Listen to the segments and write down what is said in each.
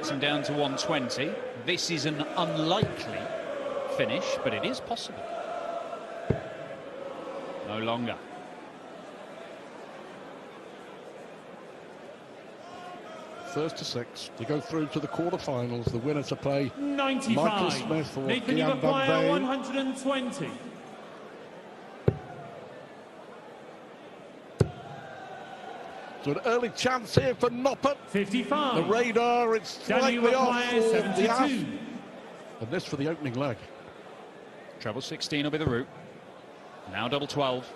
gets him down to 120. This is an unlikely finish, but it is possible. No longer. First to 6 to go through to the quarterfinals. The winner to play 95. Michael Smith or Nathan, Gian Van Veen. 120. So an early chance here for Noppert. 55. The radar, it's slightly off for 72. the Ass. And this for the opening leg. Treble 16 will be the route. Now double 12.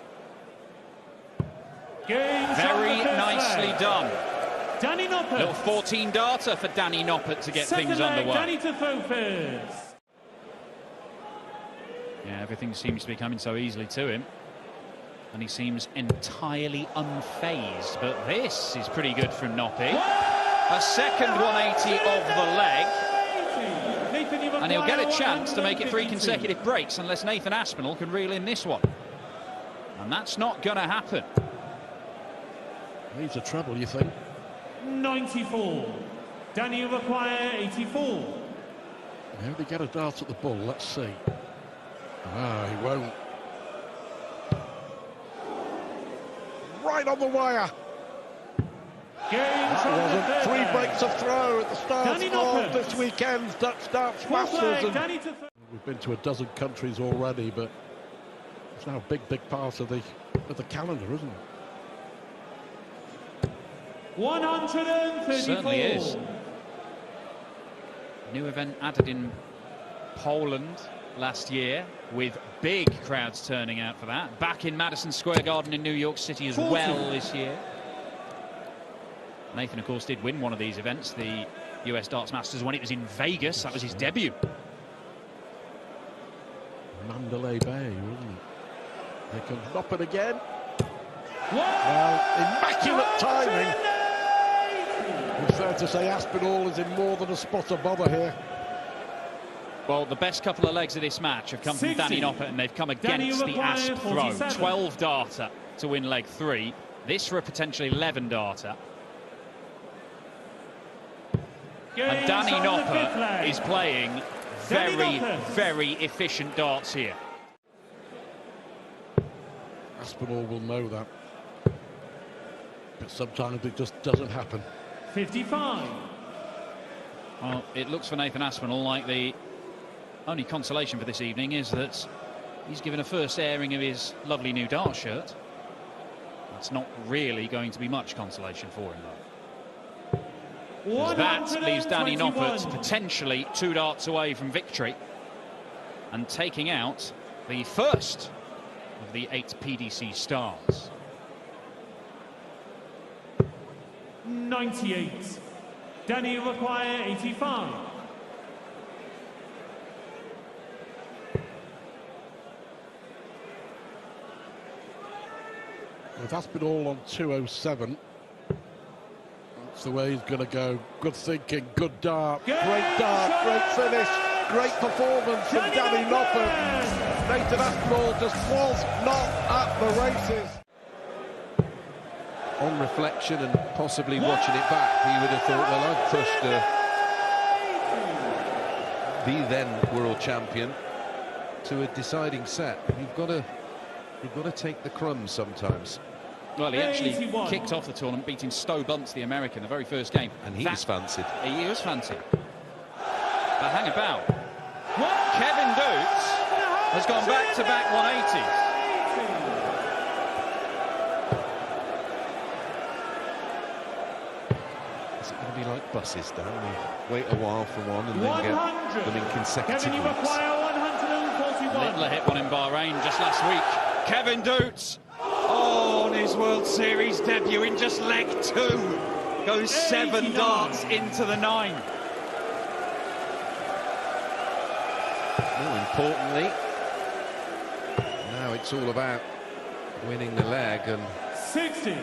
Very nicely done. Danny Noppert. Little 14 darter for Danny Noppert to get Second things leg, underway. Danny to focus. Yeah, everything seems to be coming so easily to him. And he seems entirely unfazed. But this is pretty good from Noppy. A second 180 of the leg. And he'll get a chance to make it 3 consecutive breaks unless Nathan Aspinall can reel in this one. And that's not going to happen. Needs a treble, you think? 94. Danny will require 84. How did he get a dart at the ball? Let's see. Ah, he won't. Right on the wire. That wasn't 3 breaks of throw at the start of this weekend's Dutch Darts Masters. We've been to a dozen countries already, but it's now a big part of the calendar, isn't it? 134. Certainly is. New event added in Poland last year with big crowds turning out for that. Back in Madison Square Garden in New York City as well this year. Nathan, of course, did win one of these events, the US Darts Masters, when it was in Vegas. That was his debut. Mandalay Bay, wasn't it? Here comes Noppert again. Well, immaculate timing. It's fair to say Aspinall is in more than a spot of bother here. Well, the best couple of legs of this match have come from Danny Noppert, and they've come against the Asp throw. 12 darter to win leg 3. This for a potentially 11 darter. And Danny Noppert is playing very efficient darts here. Aspinall will know that. But sometimes it just doesn't happen. 55. Well, it looks for Nathan Aspinall like the only consolation for this evening is that he's given a first airing of his lovely new dart shirt. It's not really going to be much consolation for him, though. That leaves Danny Noppert potentially 2 darts away from victory and taking out the first of the 8 PDC stars. 98. Danny will require 85. With Aspinall on 207. That's the way he's going to go. Good thinking, good dart, great dart, great finish, great performance from Danny Noppert. Nathan Aspinall just was not at the races. On reflection and possibly watching it back, he would have thought, well, I've pushed the then world champion to a deciding set. You've got to take the crumbs sometimes. Well, he actually kicked off the tournament, beating Stowe Bunce, the American, the very first game. And he was fancied. He was fancied. But hang about. Kevin Doots has gone back-to-back 180s. Is it going to be like buses, Dan? We wait a while for one and then get them in consecutive weeks. Littler hit one in Bahrain just last week. Kevin Doots, on his World Series debut in just leg 2, goes 7 darts into the 9. More importantly, now it's all about winning the leg and 60.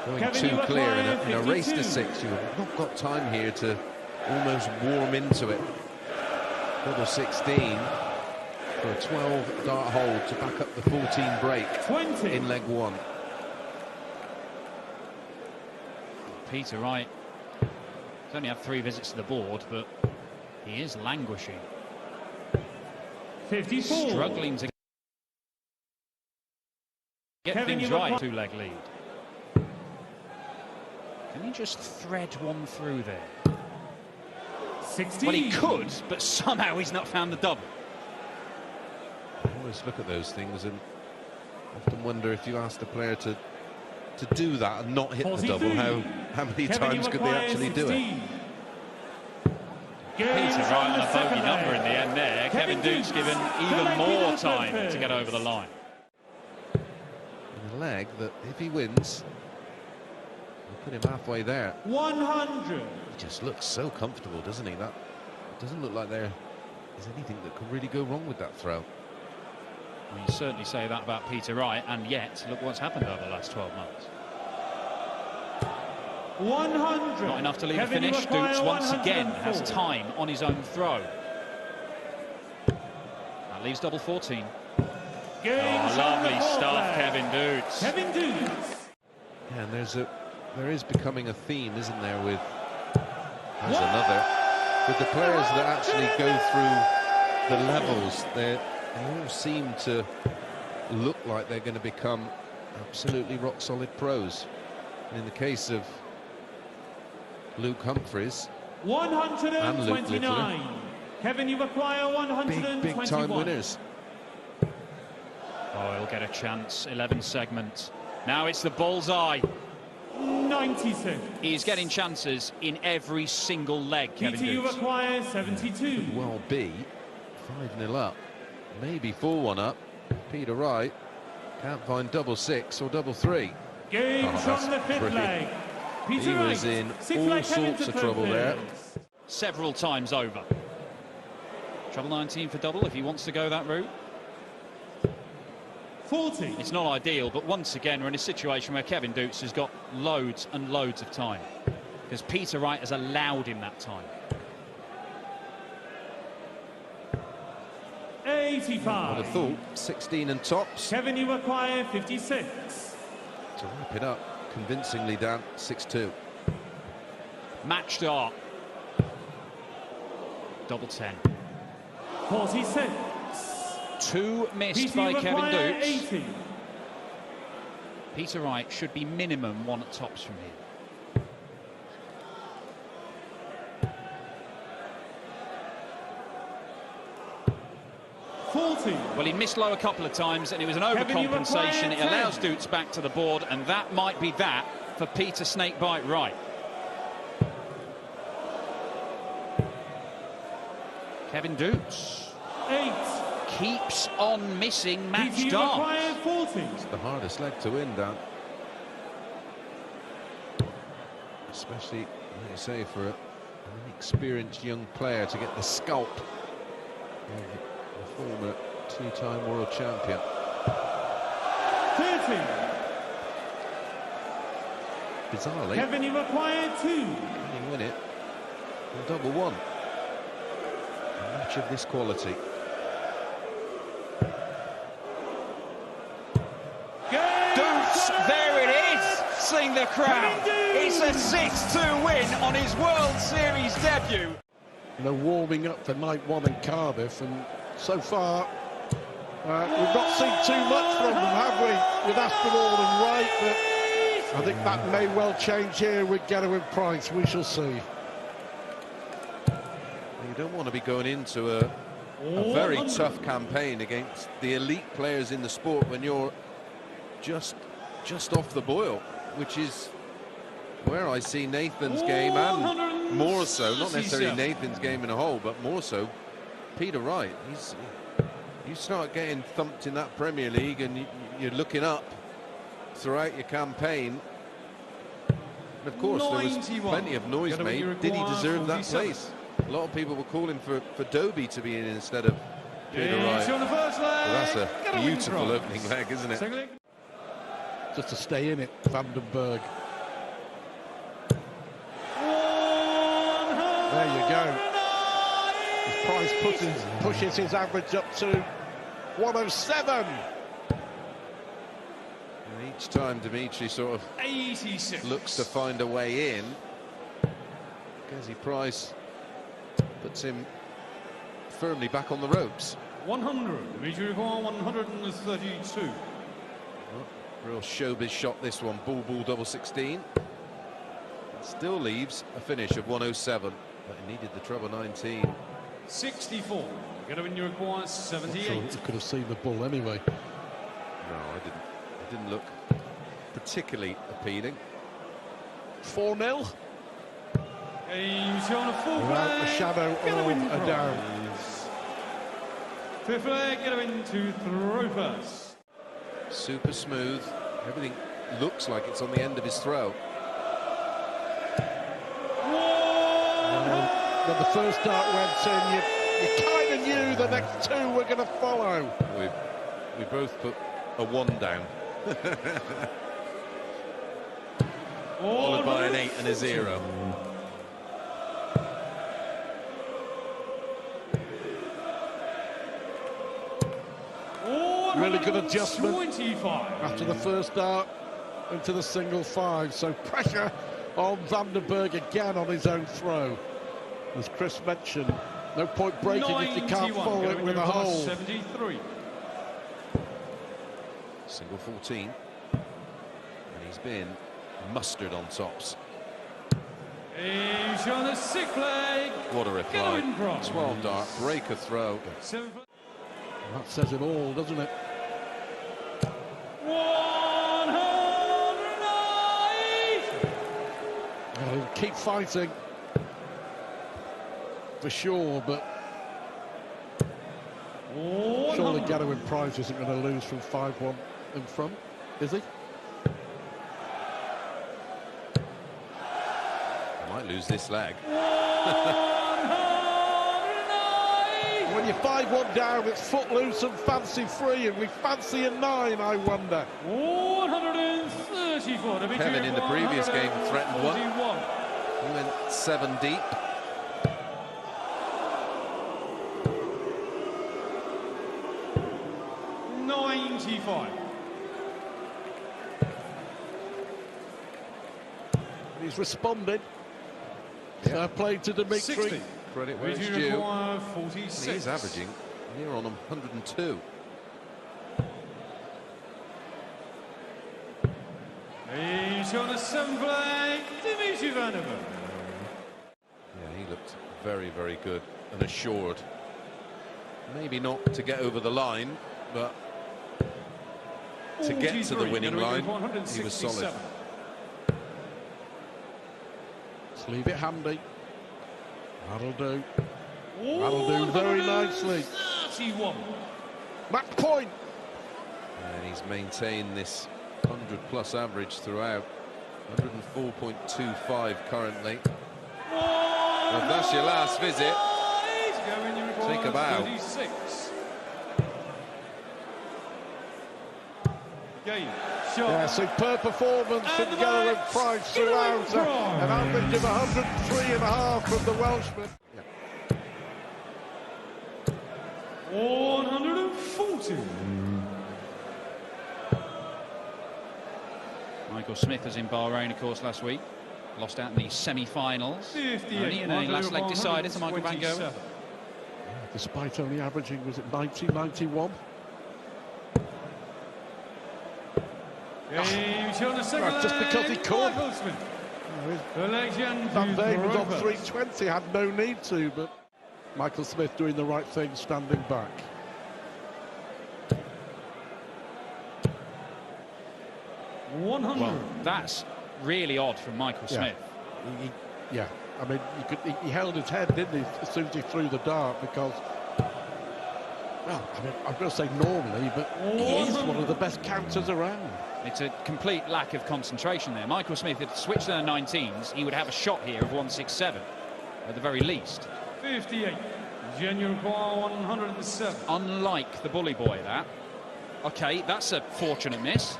Going too clear in a race to 6. You've not got time here to almost warm into it. Double 16 for a 12 dart hold to back up the 14 break 20 in leg 1. Peter Wright He's only had 3 visits to the board, but he is languishing. 54. Struggling to get things right. 2-leg lead. Can he just thread one through there? 16. Well, he could, but somehow he's not found the double. I always look at those things and often wonder, if you ask the player to do that and not hit 43. the double, how many times could they actually do it? Peter Wright on a bogey number in the end there. Kevin Duke's given even more time to get over the line. In a leg that, if he wins, we'll put him halfway there. 100. He just looks so comfortable, doesn't he? That it doesn't look like there is anything that could really go wrong with that throw. Well, you certainly say that about Peter Wright, and yet look what's happened over the last 12 months. 100. Not enough to leave a Kevin, finish. Dukes once again 104. has time on his own throw. That leaves double 14. Oh, lovely stuff, Kevin Dukes. Kevin Dukes. Yeah, and there is becoming a theme, isn't there, with the players that actually go through the levels. They all seem to look like they're going to become absolutely rock solid pros. And in the case of Luke Humphries 129. Kevin, you require 121. big time winners. Oh, he'll get a chance. 11 segments. Now it's the bullseye. 96. He's getting chances in every single leg, Kevin Peter, you Dukes. require 72. Could well be 5-0 up, maybe 4-1 up. Peter Wright can't find double 6 or double 3. Game Oh, from the 5th brilliant. leg. Peter He Wright, was in 6th all leg, Kevin sorts to of trouble there. purpose. Several times over. Treble 19 for double if he wants to go that route. 40. It's not ideal, but once again we're in a situation where Kevin Dukes has got loads and loads of time, because Peter Wright has allowed him that time. 85. I'd have thought 16 and tops Kevin, you require 56. to wrap it up convincingly. Down 6-2. Match start. Double 10. 46. 2 missed Peter, by you Kevin require Dukes. 80. Peter Wright should be minimum 1 at tops from here. Well, he missed low a couple of times, and it was an Kevin, you overcompensation. require It allows 10. Dukes back to the board, and that might be that for Peter Snakebite Wright. Kevin Dukes 8. keeps on missing match Peter, you darts. require 40. It's the hardest leg to win, Dan. Especially, like you say, for an experienced young player to get the scalp of the former 2-time world champion. 30. Bizarrely, Kevin, you require 2. can he win it on double 1? A match of this quality. Dukes, there it is, sing the crowd. It's a 6-2 win on his World Series debut. You know, warming up for night 1 in Cardiff, and so far we've not seen too much from them, have we, with Aspinall and Wright, but I think that may well change here with Getto and Price. We shall see. You don't want to be going into a very tough campaign against the elite players in the sport when you're just off the boil, which is where I see Nathan's game, and more so, not necessarily Nathan's game in a whole, but more so Peter Wright. You start getting thumped in that Premier League and you're looking up throughout your campaign, and of course there was plenty of noise made. Did he deserve that place? A lot of people were calling for Doby to be in instead of Peter Wright. On the first leg. Well, that's a beautiful opening leg, isn't it? Second leg. Just to stay in it, Vandenberg. There you go. As Price pushes his average up to 107. And each time Dimitri sort of 86. looks to find a way in, Gezi Price puts him firmly back on the ropes. 100, meter required 132. Real showbiz shot this one, bull double 16. It still leaves a finish of 107, but it needed the treble 19. 64, get a win you require 78. Sure, you could have seen the bull anyway. No, I didn't. It didn't look particularly appealing. 4-0. He's on a full Without the flag, shadow get a win of a doubt. prize. Fifth flag, get a win to throw first. Super smooth. Everything looks like it's on the end of his throw. When the first dart went in, you kind of knew the next two were going to follow. We both put a 1 down. Followed by an 8 and a 0. Really good adjustment 25. after the first dart into the single 5. So pressure on Vandenberg again on his own throw. As Chris mentioned, no point breaking if you can't follow it with a hole. 73. Single 14. And he's been mustered on tops. He's on a 6th flag. What a reply. Get a win prize. 12 dart, breaker throw. 7 flag. That says it all, doesn't it? 108. He'll keep fighting for sure, but surely Gadwin Price isn't going to lose from 5-1 in front, is he? Might lose this leg. When you're 5-1 down, it's footloose and fancy free, and we fancy a 9, I wonder. 134. Kevin in the previous game threatened one. He went 7 deep. He's responded. Fair play to Dimitri. 60. Credit where it's Meter due. required 46. He's averaging near on 102. He's on a 7th flag. Dimitri Vandenberg. Yeah, he looked very, very good and assured. Maybe not to get over the line, but to get to the winning line, he was solid. Let's leave it handy. That'll do. That'll do very nicely. 31. Match point. And he's maintained this 100+ average throughout. 104.25 currently. Well, if that's your last visit, take a bow. 36. Game. Yeah, superb performance from Gadwin Price throughout. An average of 103.5 from the Welshman. 140. Michael Smith was in Bahrain, of course, last week. Lost out in the semi-finals. 58. Only in a last leg decider to Michael Van Gogh. Despite only averaging, was it 90, 91? Just because he could. Van Veen was on 320, had no need to, but Michael Smith doing the right thing, standing back. Well, that's really odd from Michael Smith. Yeah, I mean, he held his head, didn't he, as soon as he threw the dart, because, well, I mean, I'm going to say normally, but he is one of the best counters around. It's a complete lack of concentration there. Michael Smith, if he switched to the 19s, he would have a shot here of 167, at the very least. 58. Genuine Choir 107. Unlike the bully boy, that. Okay, that's a fortunate miss.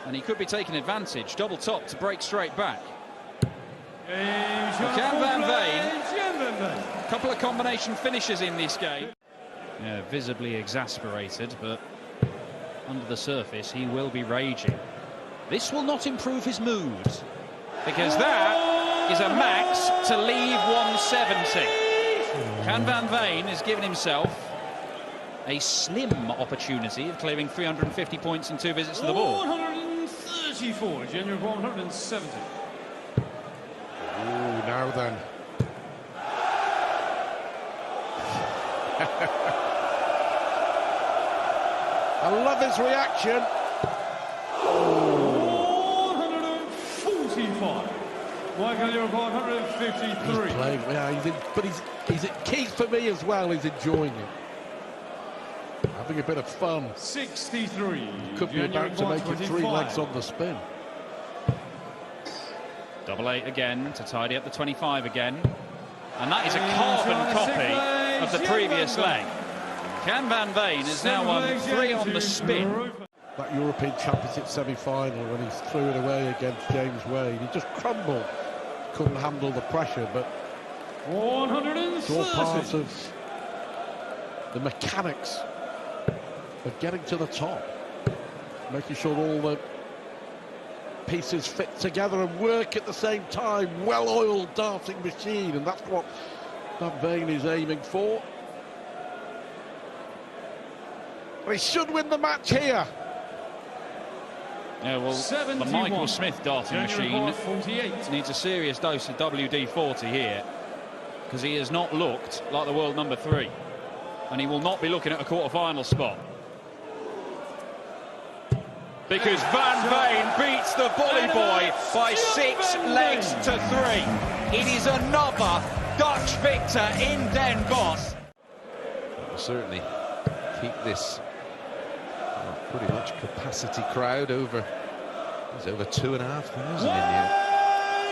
And he could be taking advantage. Double top to break straight back. Jan Van Veen. A couple of combination finishes in this game. Yeah, visibly exasperated, but under the surface, he will be raging. This will not improve his mood, because that is a max to leave 170. Can Van Veen has given himself a slim opportunity of clearing 350 points in 2 visits to the board. 134, genuine 170. Ooh, now then. I love his reaction. 145. Michael, you're 153. He's playing, yeah, but he's key for me as well. He's enjoying it. Having a bit of fun. 63. Could be about to make it 3 legs on the spin. Double 8 again to tidy up the 25 again. And that is a carbon copy of the previous leg. Can Van Veen has now won 3 on the spin. That European Championship semi-final when he threw it away against James Wade, he just crumbled. Couldn't handle the pressure, but 130. it's all part of the mechanics of getting to the top, making sure all the pieces fit together and work at the same time. Well-oiled darting machine, and that's what Van Veen is aiming for. He should win the match here. Yeah, well, the Michael Smith darting machine needs a serious dose of WD-40 here, because he has not looked like the world number 3, and he will not be looking at a quarter-final spot. Because Van Veen beats the bully boy by 6 legs to 3. It is another Dutch victor in Den Bosch. We'll certainly keep this pretty much capacity crowd over. There's over 2,500 in here.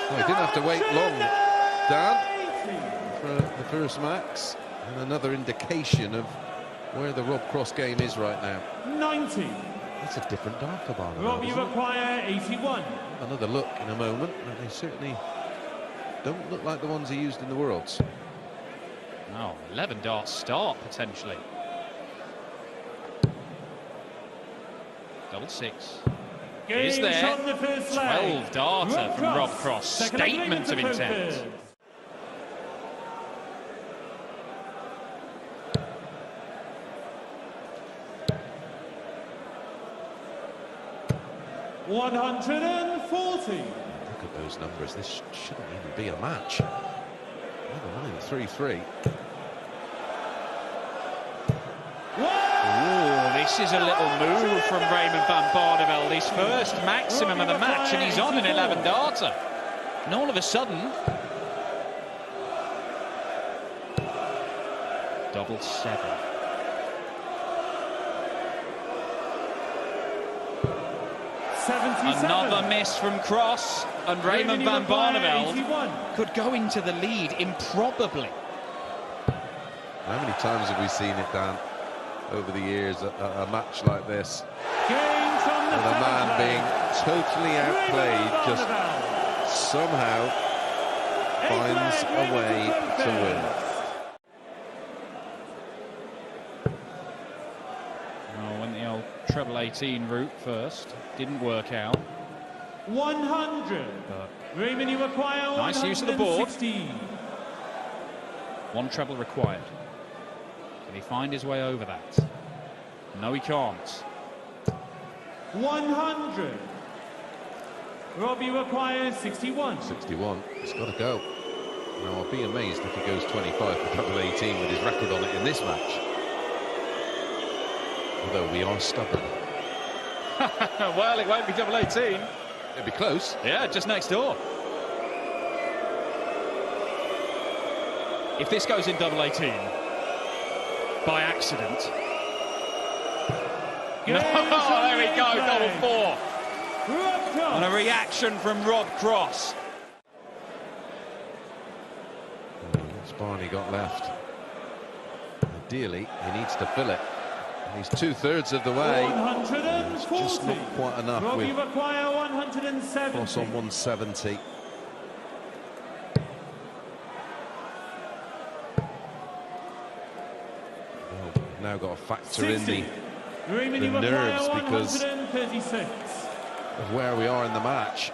Well, he didn't have to wait long, Dan, for the first max, and another indication of where the Rob Cross game is right now. 90. That's a different dart for Barnum. Rob, you require 81. Another look in a moment, and they certainly don't look like the ones he used in the Worlds. Oh, 11 dart start potentially. Double 6. Is there 12 darter from Rob Cross? Statement of intent. $140. Look at those numbers. This shouldn't even be a match. Never mind 3-3. Ooh, this is a little move from Raymond van Barneveld. His first maximum of the match, and he's on an 11 darter. And all of a sudden, double 7. Another miss from Cross, and Raymond van Barneveld could go into the lead improbably. How many times have we seen it, Dan, over the years, a match like this, with a man being totally outplayed, just somehow finds a way to win. Oh, went the old treble 18 route first, didn't work out. 100. Raymond, you require nice use of the board. 116. 1 treble required. Can he find his way over that? No, he can't. 100. Rob, you require 61. 61. It's got to go. Now, I'll be amazed if he goes 25 for double 18 with his record on it in this match. Although we are stubborn. Well, it won't be double 18. It'd be close. Yeah, just next door. If this goes in double 18 by accident. No, there we go, double 4. And a reaction from Rob Cross. What's Barney got left? Ideally, he needs to fill it. And he's 2/3 of the way. It's just not quite enough with Cross on 170. Well, we've now got to factor in the nerves because of where we are in the match.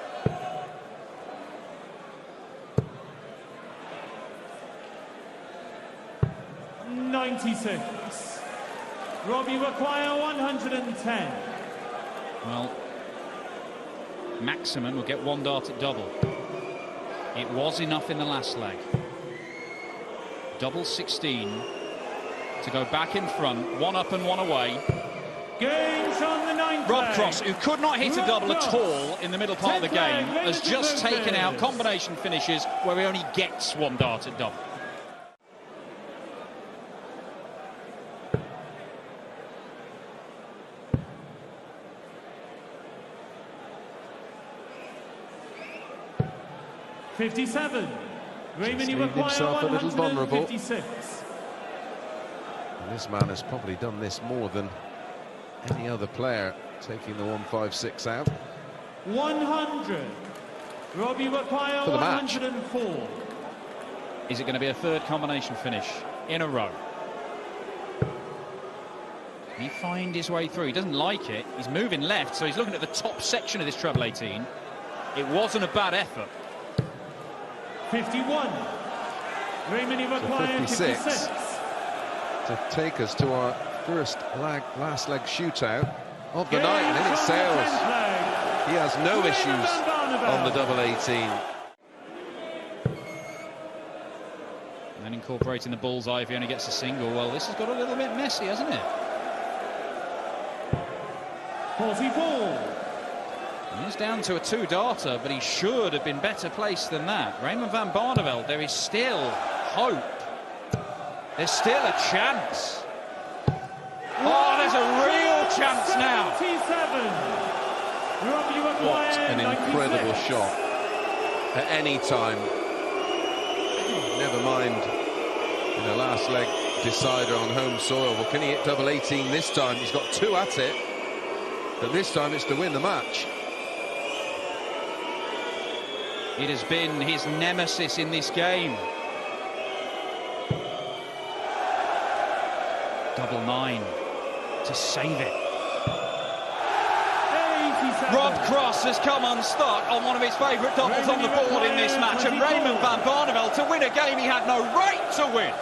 96. Rob, you require 110. Well, Maximin will get one dart at double. It was enough in the last leg. Double 16 to go back in front, one up and one away. Games on the ninth Rob leg. Cross, who could not hit a double Rob at Cross. all in the middle part of the game, Tenth leg, has just ready to taken out finish. combination finishes where he only gets one dart at double. _57. Raymond, you leaving require himself a little vulnerable. 156. And this man has probably done this more than any other player, taking the 156 out. 100. Rob, you require For the match. 104. Is it going to be a third combination finish in a row? Can he find his way through? He doesn't like it. He's moving left, so he's looking at the top section of this treble 18. It wasn't a bad effort. 51. Raymond, you require 56. 56. To take us to our first last leg shootout of the Games night, and then it on the sails. 10th leg. He has no Raymond issues van Barneveld. on the double 18. And then incorporating the bullseye if he only gets a single. Well, this has got a little bit messy, hasn't it? 44. He's down to a two-darter, but he should have been better placed than that. Raymond van Barneveld, there is still hope. There's still a chance. Oh, there's a real chance now. 77. Rob, you require What an 96. incredible shot at any time. Never mind in a last leg decider on home soil. Well, can he hit double 18 this time? He's got two at it, but this time it's to win the match. It has been his nemesis in this game. Double 9 to save it. 87. Rob Cross has come unstuck on one of his favourite doubles on the board in this match, and Raymond van Barneveld to win a game he had no right to win.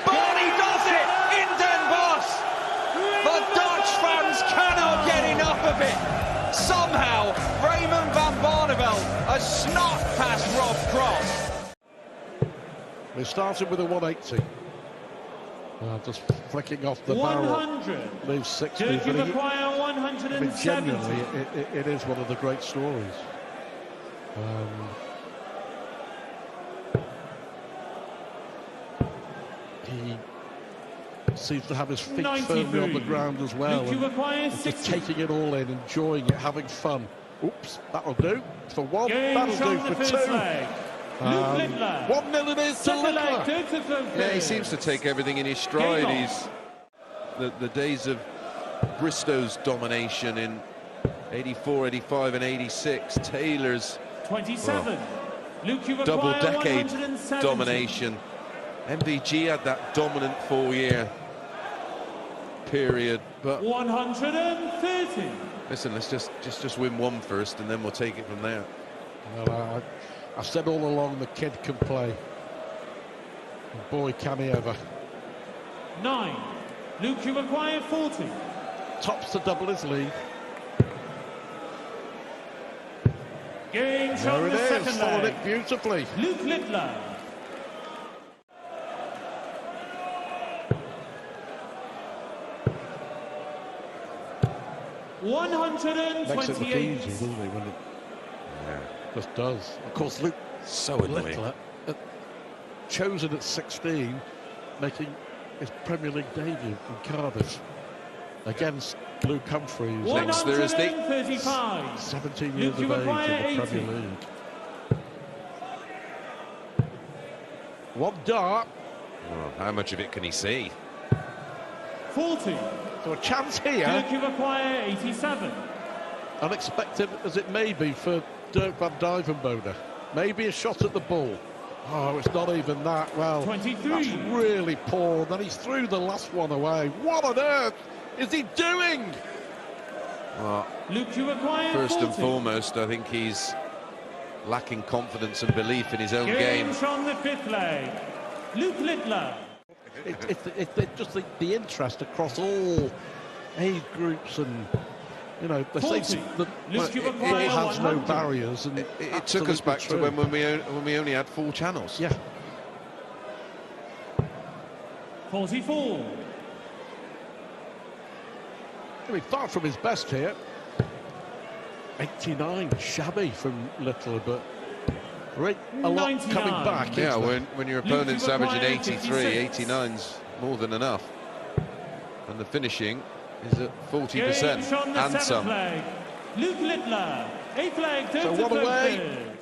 But he does it in Den Bosch. The Dutch fans cannot get enough of it. Somehow, Raymond van Barneveld has snuck past Rob Cross. We started with a 180. Just flicking off the 100. barrel. Leaves 60. Turkey But require I mean, 170. genuinely, it is one of the great stories. He seems to have his feet 93. firmly on the ground as well. Luke, you and require just 60. taking it all in, enjoying it, having fun. Oops, that'll do for one. Games That'll on do the for first two. leg. Luke Littler. 1-0 it is to Second leg, Littler. Turks of the Yeah, he seems to take everything in his stride. Game on. He's the days of Bristow's domination in 84, 85 and 86, Taylor's 27. Luke, you require double-decade 170. domination. MVG had that dominant 4-year period, but 130. listen, let's just win one first, and then we'll take it from there. Well, I've said all along the kid can play. And boy, can he ever. 9. Luke, you require 40. Tops to double his lead. Games There on it the is, second followed leg. it beautifully. Luke Littler. Makes it look 128. easy, doesn't he, when it just does. Of course, Luke So annoying. Littler, chosen at 16, making his Premier League debut in Cardiff against Luke Humphreys, Next Thursday. 135. 17 years Luke, of you age require in the 80. Premier League. One dart, Oh, how much of it can he see? 40. so a chance here, Luke, you require 87. unexpected as it may be for Dirk van Dijvenbode. Maybe a shot at the ball. Oh, it's not even that. Well, 23. that's really poor. Then he's threw the last one away. What on earth is he doing? Well, Luke, you require first 40. and foremost, I think he's lacking confidence and belief in his own game. Games on the fifth leg. Luke Littler. it's just the interest across all age groups, and you know they say that football has no barriers, and it took us back to when we only had 4 channels. Yeah. 44. I mean, far from his best here. 89, shabby from Little, but a lot 99. coming back. Yeah, when your opponent's averaging 83, 89's more than enough. And the finishing is at 40% and some. Luke Littler, a flag. So what a way!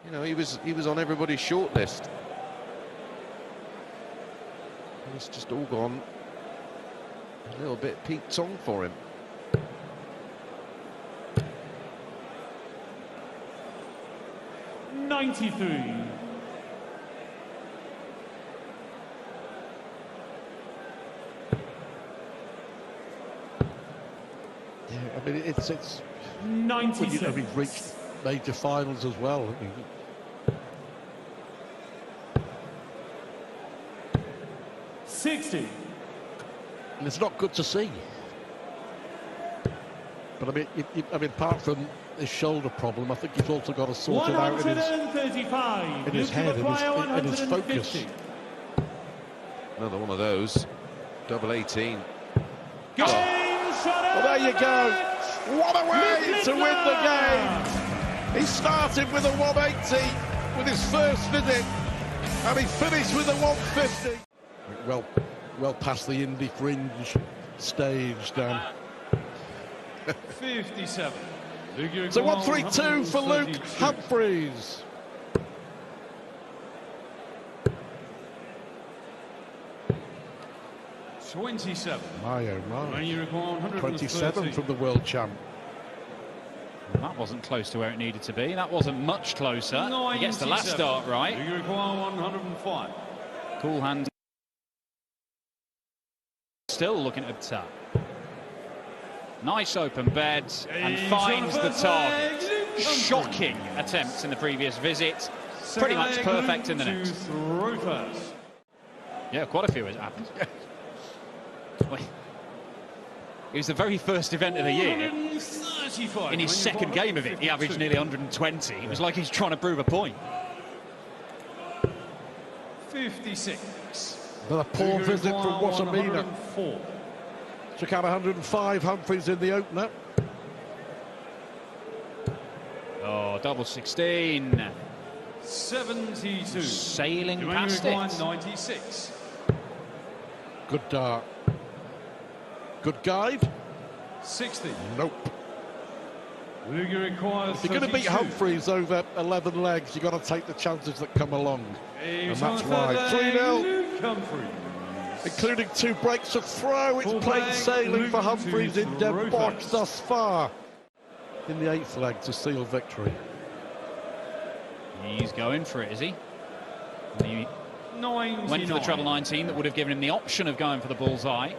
You know, he was on everybody's shortlist. It's just all gone a little bit Pete Tong for him. '93. Yeah, I mean it's 96. We've reached major finals as well. I mean, 60. and it's not good to see. But I mean, apart from his shoulder problem, I think he's also got to sort it out in his head, in his focus. Another one of those. Double 18. Well, there you go. What a way to win the game. He started with a 180 with his first visit, and he finished with a 150. Well past the Indy fringe stage, Dan. 57. So 132 for Luke Humphries. '27. My oh my. 27 from the world champ. That wasn't close to where it needed to be. That wasn't much closer. He gets the last start right. You require 105. Cool hand. Still looking at the tap. Nice open bed and finds the target. Shocking attempts in the previous visit. Pretty much perfect in the next. Yeah, quite a few has happened. It was the very first event of the year. In his second game of it, he averaged nearly 120. It was like he's trying to prove a point. 56. Another poor visit from Watamina. Took out 105, Humphries in the opener. Oh, double 16. 72. Sailing past it. 96. Good dart. Good guide. 60. Nope. Requires If you're going to beat Humphries over 11 legs, you've got to take the chances that come along. And that's why. 3-0. Including 2 breaks of throw. It's plain sailing for Humphries in Den Bosch thus far. In the 8th leg to seal victory. He's going for it, is he? He went for the treble 19 that would have given him the option of going for the bullseye,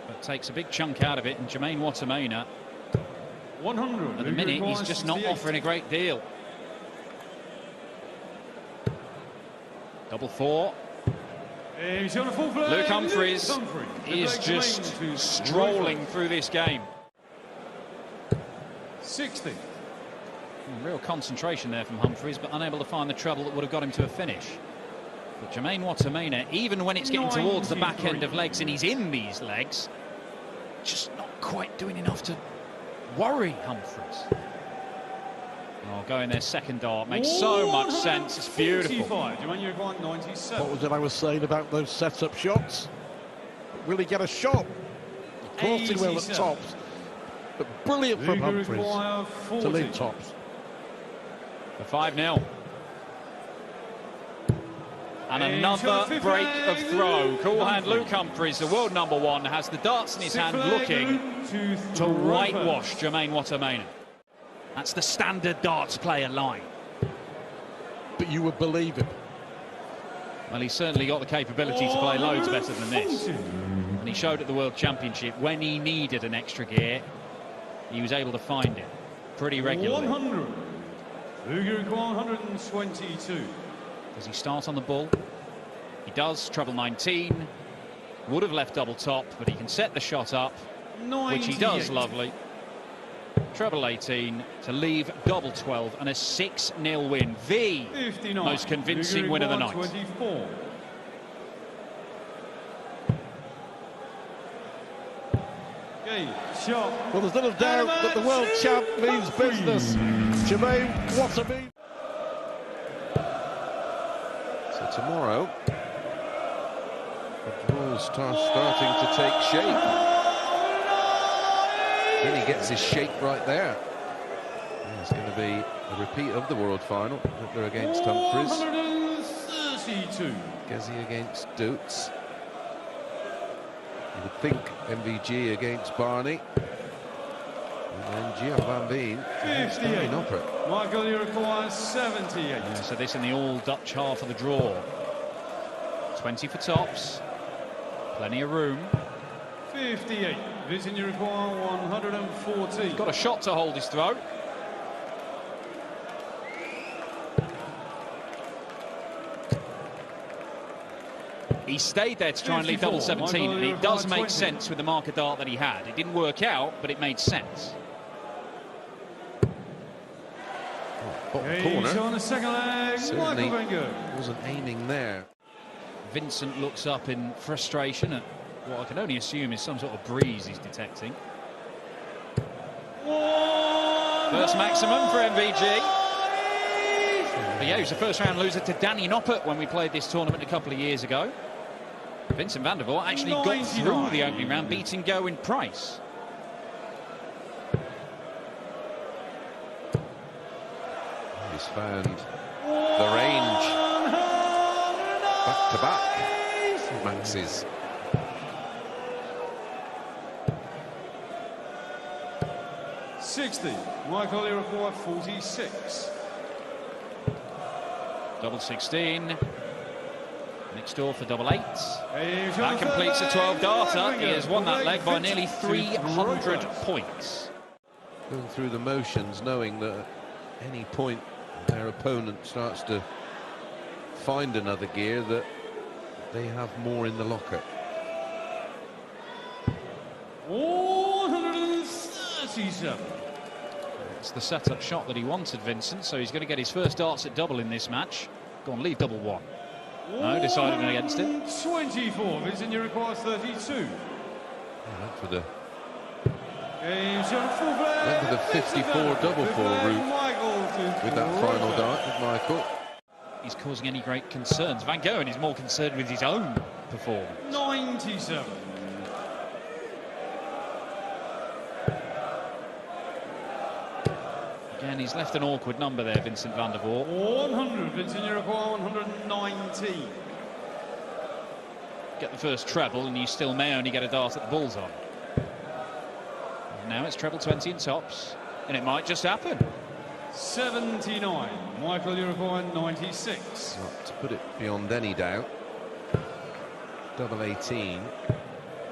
but takes a big chunk out of it, and Jermaine Watamena, 100. at the minute, he's just not offering a great deal. Double 4. Luke Humphries is just strolling through this game. 60. Real concentration there from Humphries, but unable to find the treble that would have got him to a finish. But Jermaine Watamena, even when it's getting towards the back end of legs and he's in these legs, just not quite doing enough to worry Humphries. Oh, going there second dart makes so much sense. It's beautiful. What was it I was saying about those set-up shots? Will he get a shot? Of course he will at tops. But brilliant from Humphries to lead tops. The 5-0. And another break of throw. Cool hand Luke Humphries, the world #1, has the darts in his hand, looking to whitewash Jermaine Watamena. That's the standard darts player line. But you would believe him. Well, he's certainly got the capability to play loads better than this. And he showed at the World Championship when he needed an extra gear, he was able to find it pretty regularly. 100. 122. Does he start on the bull? He does. Treble 19. Would have left double top, but he can set the shot up, which he does lovely. Treble 18 to leave double 12 and a 6-0 win. The 59. most convincing win of the night. 24. Okay, shot. Well, there's little doubt that the world champ means business. Jermaine, what a mean. So tomorrow, the ball's starting to take shape. Then he gets his shape right there. Yeah, it's going to be a repeat of the world final. They're against Humphries. 132. Gezi against Dutz. You would think MVG against Barney. And then Gian Van Veen against Danny Noppert. Michael, you require 78. Yeah, so this in the all-Dutch half of the draw. 20 for tops. Plenty of room. 58. Vincent, you require 140. Got a shot to hold his throat. He stayed there to try and leave double 17, and it does make sense with the marker dart that he had. It didn't work out, but it made sense. Bottom corner. On the second leg, Certainly Michael Van Gogh. wasn't aiming there. Vincent looks up in frustration at what I can only assume is some sort of breeze he's detecting. First maximum for MVG. But yeah, he was a first-round loser to Danny Noppert when we played this tournament a couple of years ago. Vincent van der Voort actually got through the opening round, beating Go in Price. He's found the range. Back to back. Maxes. Michael, you require 46. Double 16. Next door for double 8. That completes a 12 darter. He has won that leg by nearly 300 points. Going through the motions, knowing that at any point their opponent starts to find another gear, that they have more in the locker. 137. It's the setup shot that he wanted, Vincent, so he's going to get his first darts at double in this match. Go on, leave double 1. No, decided against it. 24. Vincent, you require 32. Went for the Went for the 54 double 4 route with that final dart with Michael. He's causing any great concerns. Van Gogh is more concerned with his own performance. 97. Again, he's left an awkward number there, Vincent van der Voort. 100. Vincent, you require 119. Get the first treble, and you still may only get a dart at the bullseye. Now it's treble 20 in tops, and it might just happen. 79. Michael, you require 96. Not to put it beyond any doubt. Double 18.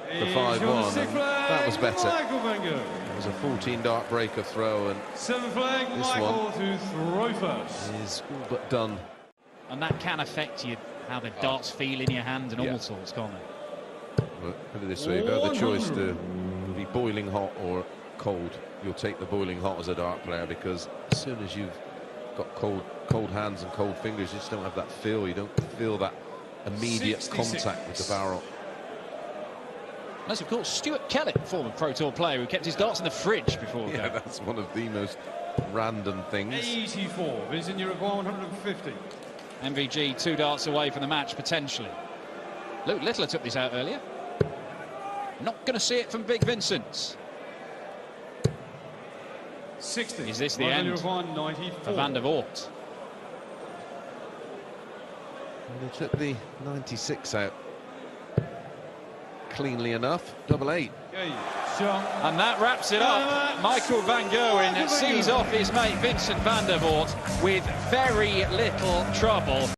The 5-1, and that was better. It was a 14 dart breaker throw, and 7th flag, this Michael one to throw first. is all but done. And that can affect you, how the darts feel in your hand and Yeah. all sorts, can't it? But put it this way, if you have the choice to be boiling hot or cold, you'll take the boiling hot as a dart player, because as soon as you've got cold hands and cold fingers, you just don't have that feel. You don't feel that immediate 66. contact with the barrel. Unless, of course, Stuart Kellett, former Pro Tour player who kept his darts in the fridge before Yeah, going. that's one of the most random things. 84. Vincent, you require 150. MVG 2 darts away from the match, potentially. Luke Littler took this out earlier. Not going to see it from Big Vincent. 60. Is this the Michael, end you require 94. for van der Voort? And they took the 96 out cleanly enough. Double 8. Okay, shot. And that wraps it up. Michael van Gerwen sees off his mate Vincent van der Voort with very little trouble.